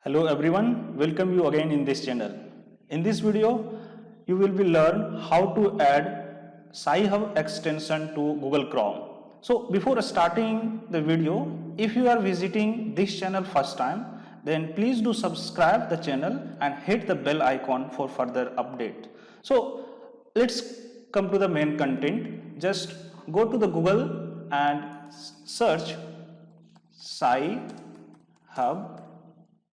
Hello everyone, welcome you again in this channel. In this video, you will be learn how to add Sci-Hub extension to Google Chrome. So before starting the video, if you are visiting this channel first time, then please do subscribe the channel and hit the bell icon for further update. So let's come to the main content. Just go to the Google and search Sci-Hub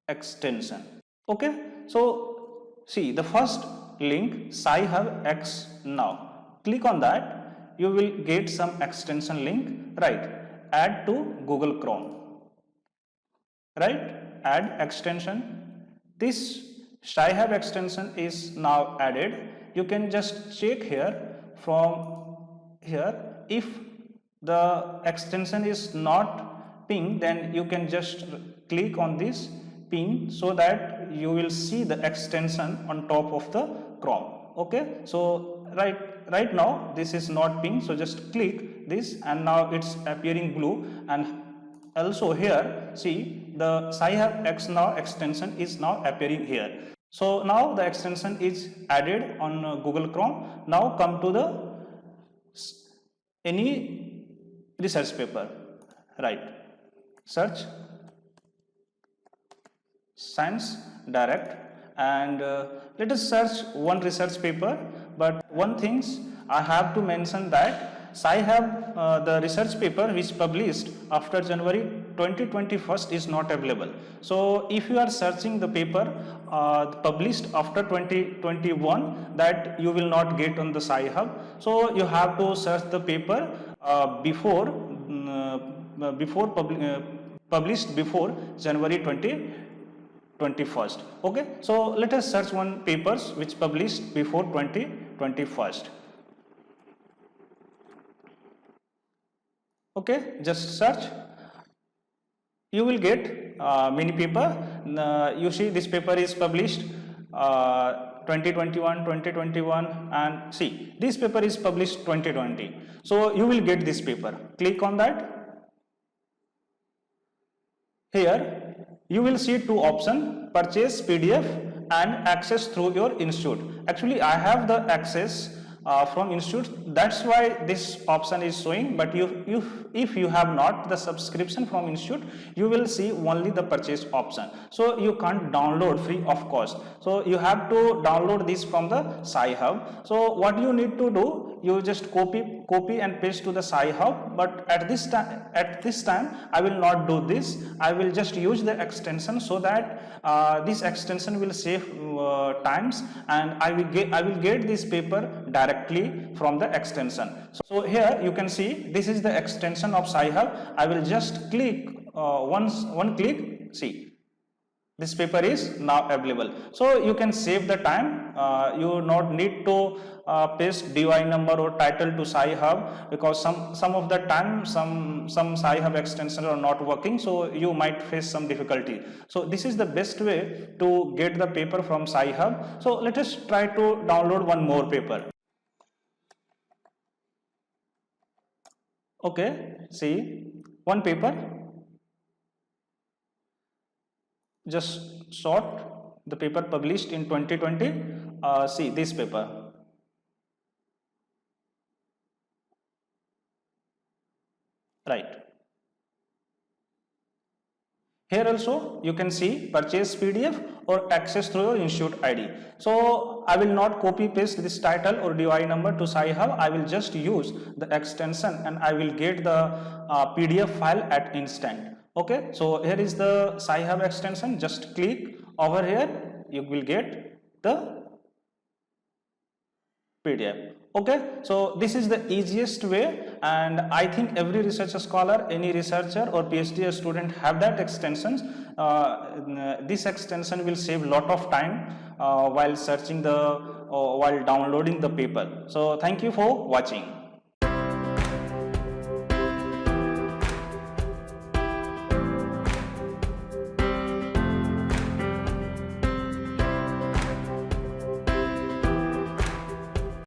extension. Okay, so see the first link Sci-Hub X now. Click on that, you will get some extension link, right? Add to Google Chrome, right? Add extension. This Sci-Hub extension is now added. You can just check here from here. If the extension is not ping, then you can just click on this pin so that you will see the extension on top of the Chrome. Okay, so right now this is not pin, so just click this and now it's appearing blue. And also here see the Sci-Hub X now extension is now appearing here. So now the extension is added on Google Chrome. Now come to the any research paper, right? Search Science Direct and let us search one research paper. But one things I have to mention that Sci-Hub the research paper which published after January 2021 is not available. So if you are searching the paper published after 2021, that you will not get on the Sci-Hub. So you have to search the paper published before January 2021. Okay, so let us search one papers which published before 2021. Okay, just search. You will get many paper. You see this paper is published 2021, and see this paper is published 2020. So you will get this paper. Click on that. Here you will see two options: purchase PDF and access through your institute. Actually I have the access from institute, that's why this option is showing. But if you have not the subscription from institute, you will see only the purchase option, so you can't download free of cost. So you have to download this from the Sci-Hub. So what you need to do, you just copy and paste to the Sci-Hub. But at this time I will not do this. I will just use the extension so that this extension will save times, and I will get this paper directly from the extension. So here you can see this is the extension of Sci-Hub. I will just click one click. See, this paper is now available. So you can save the time. You not need to paste DOI number or title to Sci-Hub, because some of the time some Sci-Hub extensions are not working, so you might face some difficulty. So this is the best way to get the paper from Sci-Hub. So let us try to download one more paper. Okay, see one paper. Just sort the paper published in 2020. See this paper. Right. Here also you can see purchase PDF or access through your institute ID. So I will not copy paste this title or DOI number to Sci-Hub. I will just use the extension and I will get the PDF file at instant. Okay, so here is the Sci-Hub extension. Just click over here, you will get the PDF. Okay, so this is the easiest way, and I think every research scholar, any researcher or PhD student have that extensions. This extension will save lot of time while searching while downloading the paper. So thank you for watching.